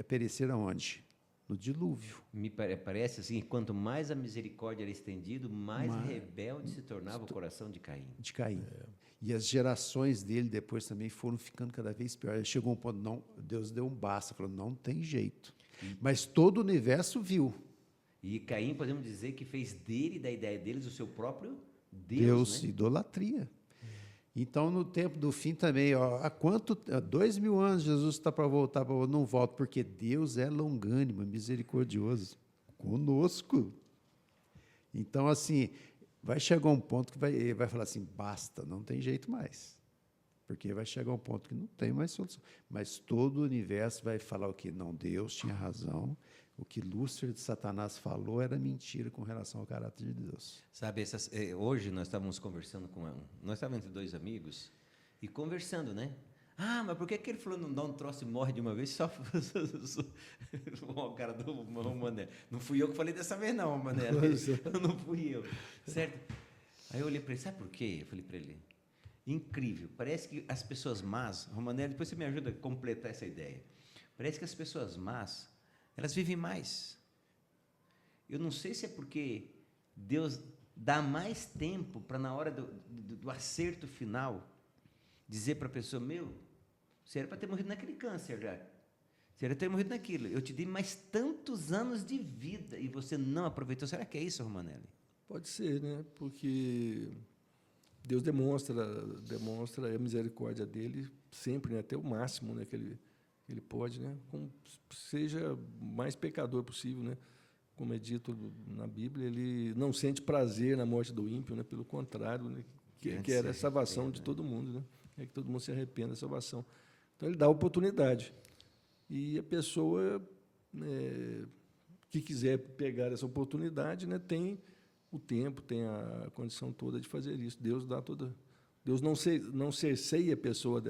perecer aonde? No dilúvio. Me parece assim, quanto mais a misericórdia era estendida, mais rebelde se tornava o coração de Caim. E as gerações dele depois também foram ficando cada vez pior. Chegou um ponto, não, Deus deu um basta, falou, não tem jeito. Mas todo o universo viu. E Caim, podemos dizer que fez dele, da ideia deles, o seu próprio Deus, né? Idolatria. Então, no tempo do fim também, há 2.000 anos Jesus está para voltar, não volta, porque Deus é longânimo, misericordioso conosco. Então, assim, vai chegar um ponto que vai falar assim, basta, não tem jeito mais. Porque vai chegar um ponto que não tem mais solução. Mas todo o universo vai falar o quê? Não, Deus tinha razão. O que Lúcifer de Satanás falou era mentira com relação ao caráter de Deus. Sabe, hoje nós estávamos conversando nós estávamos entre dois amigos e conversando, né? Ah, mas por que ele falou não dá um troço e morre de uma vez? Só o cara do Mané. Não fui eu que falei dessa vez, não, Mané. Não fui eu, certo? Aí eu olhei para ele, sabe por quê? Eu falei para ele, incrível, parece que as pessoas más, Romanelli, depois você me ajuda a completar essa ideia. Parece que as pessoas más, elas vivem mais. Eu não sei se é porque Deus dá mais tempo para, na hora do acerto final, dizer para a pessoa, você era para ter morrido naquele câncer já. Você era para ter morrido naquilo. Eu te dei mais tantos anos de vida e você não aproveitou. Será que é isso, Romanelli? Pode ser, né? Porque Deus demonstra a misericórdia dele sempre, né? Até o máximo, né? Que ele pode, né? Como seja o mais pecador possível, né? como é dito na Bíblia, ele não sente prazer na morte do ímpio, né? Pelo contrário, né? Que era a salvação de todo mundo, né? É que todo mundo se arrependa da salvação. Então, ele dá oportunidade. E a pessoa que quiser pegar essa oportunidade, né, tem o tempo, tem a condição toda de fazer isso. Deus dá toda. Deus não cerceia a pessoa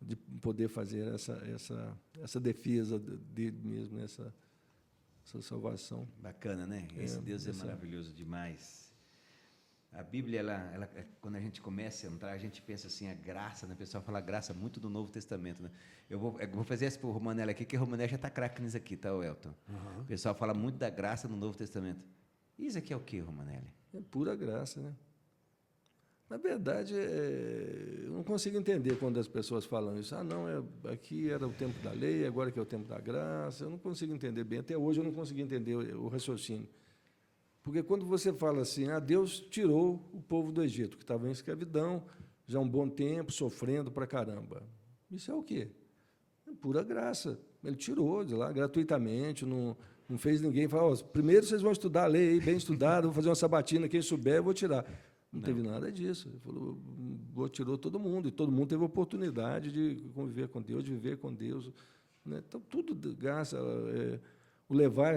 de poder fazer essa defesa dele mesmo, né, essa salvação. Bacana, né? Esse Deus é maravilhoso demais. A Bíblia, quando a gente começa a entrar, a gente pensa assim, a graça, né? O pessoal fala graça muito do Novo Testamento, né? Eu vou fazer essa para o Romanelli aqui, que o Romanelli já está craque nisso aqui, tá, Elton? O pessoal fala muito da graça no Novo Testamento. Isso aqui é o que, Romanelli? É pura graça, né? Na verdade, eu não consigo entender quando as pessoas falam isso. Ah, não, aqui era o tempo da lei, agora que é o tempo da graça. Eu não consigo entender bem. Até hoje eu não consegui entender o raciocínio. Porque quando você fala assim, Deus tirou o povo do Egito, que estava em escravidão, já há um bom tempo, sofrendo pra caramba. Isso é o quê? É pura graça. Ele tirou de lá gratuitamente, não fez ninguém falar, primeiro vocês vão estudar a lei, bem estudado, vou fazer uma sabatina, quem souber eu vou tirar. Não teve nada disso. Ele falou, tirou todo mundo, e todo mundo teve a oportunidade de conviver com Deus, de viver com Deus. Né? Então, tudo graça, o levar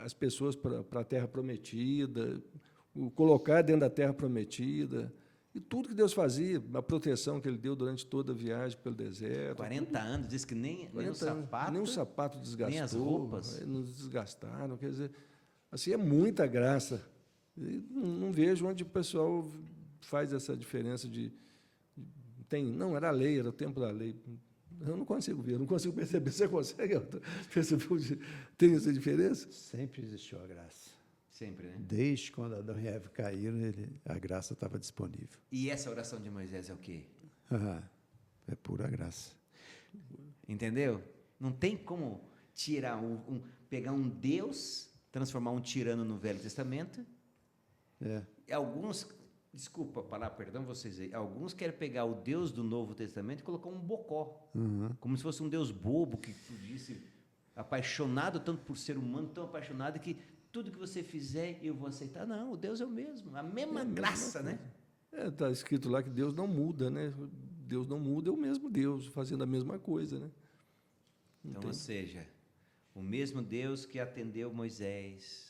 as pessoas para a Terra Prometida, o colocar dentro da Terra Prometida, e tudo que Deus fazia, a proteção que Ele deu durante toda a viagem pelo deserto. 40 anos, diz que nem o sapato desgastou, nem as roupas não desgastaram. Quer dizer, assim, é muita graça. E não vejo onde o pessoal faz essa diferença não, era a lei, era o tempo da lei. Eu não consigo ver, não consigo perceber. Você consegue perceber? Tem essa diferença? Sempre existiu a graça. Sempre, né? Desde quando Adão e Eva caíram, a graça estava disponível. E essa oração de Moisés é o quê? É pura graça. Entendeu? Não tem como tirar pegar um Deus, transformar um tirano no Velho Testamento. Alguns, desculpa falar, perdão vocês aí, alguns querem pegar o Deus do Novo Testamento e colocar um bocó, como se fosse um Deus bobo, que disse, apaixonado tanto por ser humano, tão apaixonado que tudo que você fizer eu vou aceitar. Não, o Deus é o mesmo, a mesma graça, né? Está escrito lá que Deus não muda, né? Deus não muda, é o mesmo Deus, fazendo a mesma coisa, né? Então, ou seja, o mesmo Deus que atendeu Moisés,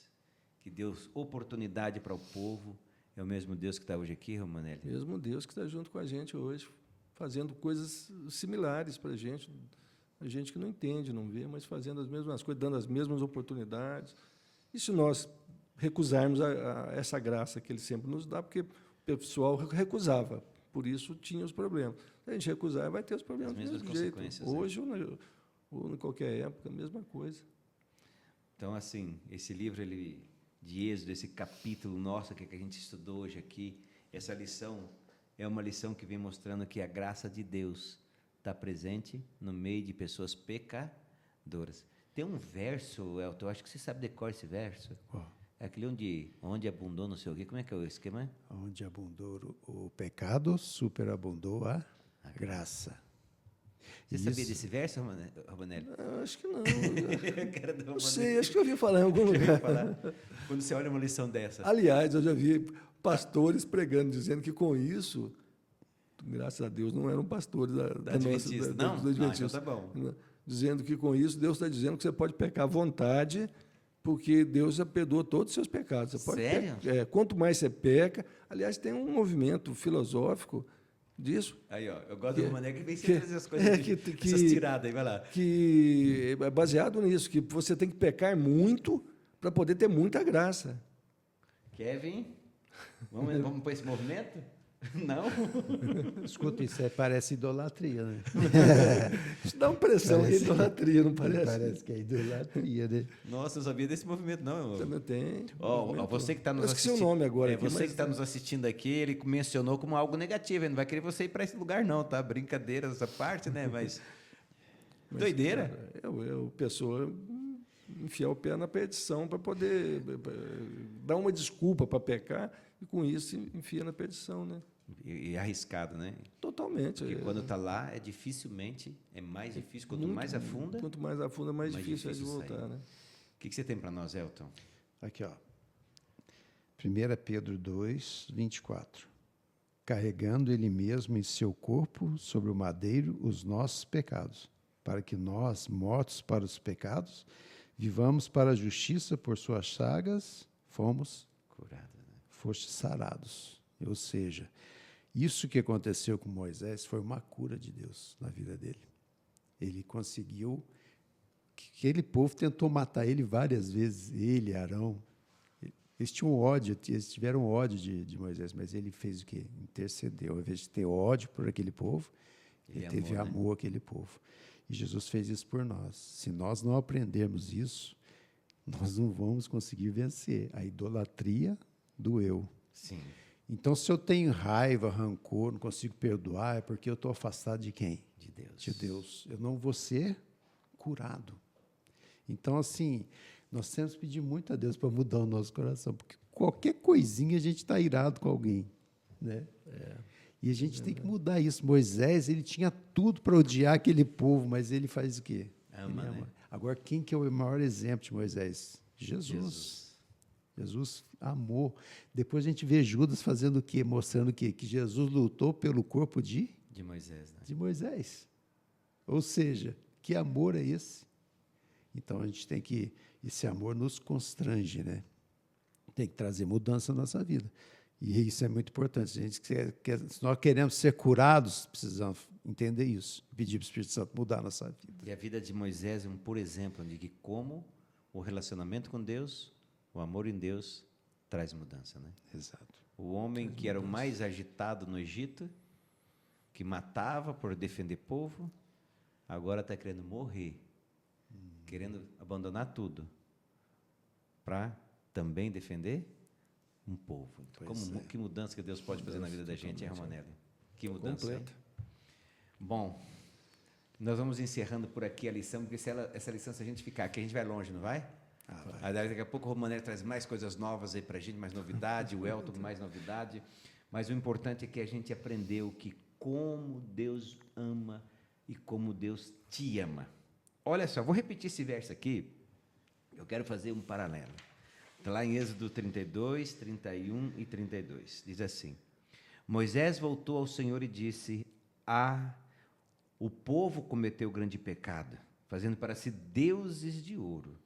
que deu oportunidade para o povo, é o mesmo Deus que está hoje aqui, Romanelli? Mesmo Deus que está junto com a gente hoje, fazendo coisas similares para a gente que não entende, não vê, mas fazendo as mesmas coisas, dando as mesmas oportunidades. E se nós recusarmos essa graça que Ele sempre nos dá, porque o pessoal recusava, por isso tinha os problemas. Se a gente recusar, vai ter os problemas do mesmo jeito. Hoje ou em qualquer época, a mesma coisa. Então, assim, esse livro de Êxodo, esse capítulo nosso que a gente estudou hoje aqui, essa lição é uma lição que vem mostrando que a graça de Deus está presente no meio de pessoas pecadoras. Tem um verso, Elton, eu acho que você sabe decorar esse verso. É aquele onde abundou não sei o quê. Como é que é o esquema? Onde abundou o pecado, superabundou a graça. Você sabia desse verso, Romanelli? Acho que não. Não sei, acho que eu ouvi falar em algum lugar. Quando você olha uma lição dessa. Aliás, eu já vi pastores pregando, dizendo que com isso, graças a Deus, não eram pastores da Adventista. Não? Do Adventista. Então tá bom. Dizendo que com isso, Deus está dizendo que você pode pecar à vontade, porque Deus já perdoou todos os seus pecados. Você pode Sério? Quanto mais você peca... Aliás, tem um movimento filosófico disso. Aí, ó, eu gosto do Romanelli que vem sempre trazer as coisas, essas tiradas aí, vai lá. Que é baseado nisso, que você tem que pecar muito para poder ter muita graça. Kevin, vamos para esse movimento? Não? Escuta, isso parece idolatria, né? Isso dá uma impressão que é idolatria, não parece? Parece que é idolatria, né? Nossa, eu não sabia desse movimento, não. Também tem. Você que está nos assistindo. assistindo. O nome agora. Você que está nos assistindo aqui, ele mencionou como algo negativo. Ele não vai querer você ir para esse lugar, não, tá? Brincadeira essa parte, né? Mas doideira. O pessoa enfiar o pé na perdição para poder dar uma desculpa para pecar e, com isso, enfia na perdição, né? E arriscado, né? Totalmente. Porque quando está lá, é mais difícil. Quanto mais afunda... Quanto mais afunda, mais difícil é de voltar, sair. Né? que você tem para nós, Elton? Aqui, ó. 1 Pedro 2, 24. Carregando ele mesmo em seu corpo sobre o madeiro os nossos pecados, para que nós, mortos para os pecados, vivamos para a justiça. Por suas chagas fomos Curado, né? foste sarados. Ou seja, isso que aconteceu com Moisés foi uma cura de Deus na vida dele. Ele conseguiu. Aquele povo tentou matar ele várias vezes, ele, Arão. Eles tinham ódio, eles tiveram ódio de Moisés, mas ele fez o quê? Intercedeu. Ao invés de ter ódio por aquele povo, ele teve amor àquele povo. E Jesus fez isso por nós. Se nós não aprendermos isso, nós não vamos conseguir vencer a idolatria do eu. Sim. Então, se eu tenho raiva, rancor, não consigo perdoar, é porque eu estou afastado de quem? De Deus. De Deus. Eu não vou ser curado. Então, assim, nós temos que pedir muito a Deus para mudar o nosso coração, porque qualquer coisinha a gente está irado com alguém, né? E a gente tem que mudar isso. Moisés, ele tinha tudo para odiar aquele povo, mas ele faz o quê? Ama, Ele ama. né? Agora, quem que é o maior exemplo de Moisés? Jesus. Jesus amou. Depois a gente vê Judas fazendo o quê? Mostrando o quê? Que Jesus lutou pelo corpo de Moisés, né? Moisés. Ou seja, que amor é esse? Então a gente tem que, esse amor nos constrange, né? Tem que trazer mudança na nossa vida. E isso é muito importante. Se se nós queremos ser curados, precisamos entender isso. Pedir para o Espírito Santo mudar a nossa vida. E a vida de Moisés é um puro exemplo de que como o relacionamento com Deus, o amor em Deus, traz mudança, né? Exato. O homem que era o mais agitado no Egito, que matava por defender povo, agora está querendo morrer, querendo abandonar tudo, para também defender um povo. Então, que mudança que Deus pode fazer na vida da gente, hein, Romanelli? Que mudança, hein? Bom, nós vamos encerrando por aqui a lição, porque essa lição, se a gente ficar aqui, a gente vai longe, não vai? Aí daqui a pouco o Romanelli traz mais coisas novas aí para a gente, mais novidade, o Elton mais novidade, mas o importante é que a gente aprendeu que como Deus ama e como Deus te ama. Olha só, vou repetir esse verso aqui, eu quero fazer um paralelo. Está lá em Êxodo 32, 31 e 32, diz assim: Moisés voltou ao Senhor e disse: o povo cometeu grande pecado, fazendo para si deuses de ouro.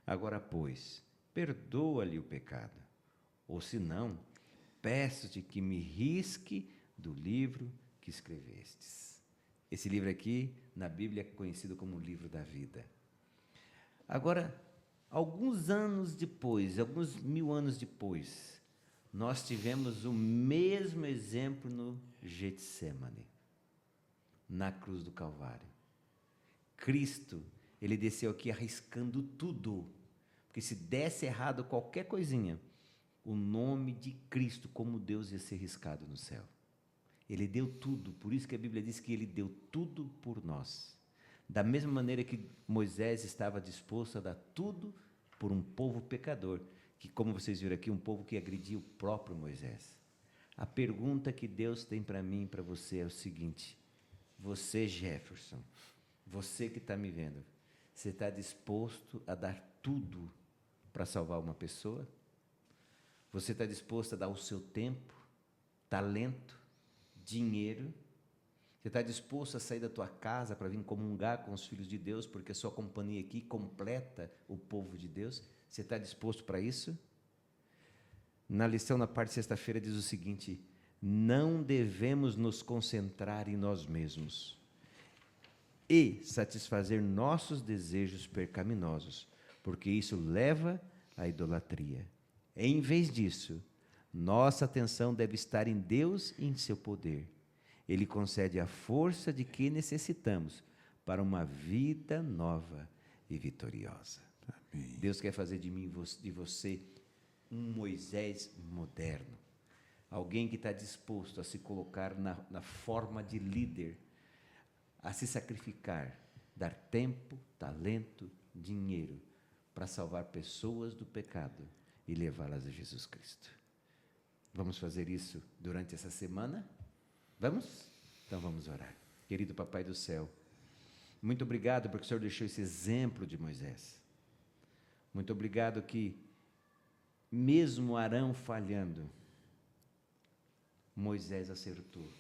Agora, pois, perdoa-lhe o pecado, ou se não, peço-te que me risque do livro que escrevestes. Esse livro aqui, na Bíblia, é conhecido como o livro da vida. Agora, alguns anos depois, alguns 1000 anos depois, nós tivemos o mesmo exemplo no Getsemane, na cruz do Calvário. Cristo, ele desceu aqui arriscando tudo, porque se desse errado qualquer coisinha, o nome de Cristo como Deus ia ser riscado no céu. Ele deu tudo, por isso que a Bíblia diz que ele deu tudo por nós. Da mesma maneira que Moisés estava disposto a dar tudo por um povo pecador, que, como vocês viram aqui, um povo que agredia o próprio Moisés. A pergunta que Deus tem para mim e para você é o seguinte: você, Jefferson, você que está me vendo, você está disposto a dar tudo para salvar uma pessoa? Você está disposto a dar o seu tempo, talento, dinheiro? Você está disposto a sair da tua casa para vir comungar com os filhos de Deus, porque a sua companhia aqui completa o povo de Deus? Você está disposto para isso? Na lição, na parte de sexta-feira, diz o seguinte: não devemos nos concentrar em nós mesmos e satisfazer nossos desejos pecaminosos, porque isso leva à idolatria. Em vez disso, nossa atenção deve estar em Deus e em seu poder. Ele concede a força de que necessitamos para uma vida nova e vitoriosa. Amém. Deus quer fazer de mim e de você um Moisés moderno. Alguém que está disposto a se colocar na forma de líder, a se sacrificar, dar tempo, talento, dinheiro para salvar pessoas do pecado e levá-las a Jesus Cristo. Vamos fazer isso durante essa semana? Vamos? Então vamos orar. Querido Papai do céu, muito obrigado porque o Senhor deixou esse exemplo de Moisés. Muito obrigado que, mesmo Arão falhando, Moisés acertou.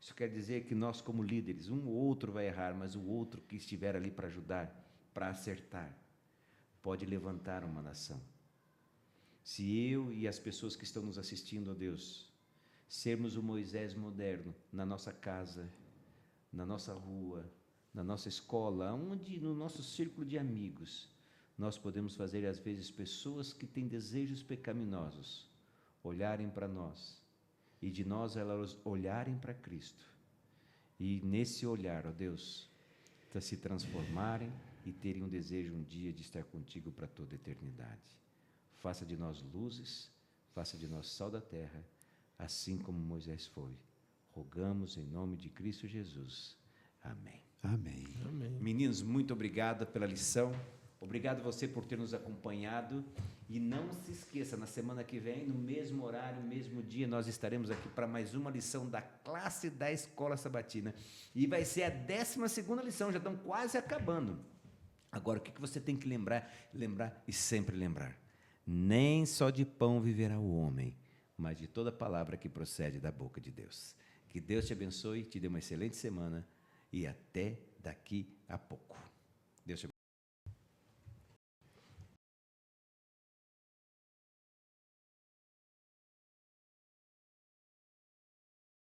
Isso quer dizer que nós, como líderes, um ou outro vai errar, mas o outro que estiver ali para ajudar, para acertar, pode levantar uma nação. Se eu e as pessoas que estão nos assistindo, ó Deus, sermos o Moisés moderno na nossa casa, na nossa rua, na nossa escola, no nosso círculo de amigos, nós podemos fazer, às vezes, pessoas que têm desejos pecaminosos olharem para nós e de nós elas olharem para Cristo. E nesse olhar, ó Deus, se transformarem e terem um desejo um dia de estar contigo para toda a eternidade. Faça de nós luzes, faça de nós sal da terra, assim como Moisés foi. Rogamos em nome de Cristo Jesus. Amém. Amém. Amém. Meninos, muito obrigado pela lição. Obrigado você por ter nos acompanhado. E não se esqueça, na semana que vem, no mesmo horário, no mesmo dia, nós estaremos aqui para mais uma lição da classe da Escola Sabatina. E vai ser a 12ª lição, já estão quase acabando. Agora, o que você tem que lembrar e sempre lembrar? Nem só de pão viverá o homem, mas de toda palavra que procede da boca de Deus. Que Deus te abençoe, te dê uma excelente semana e até daqui a pouco.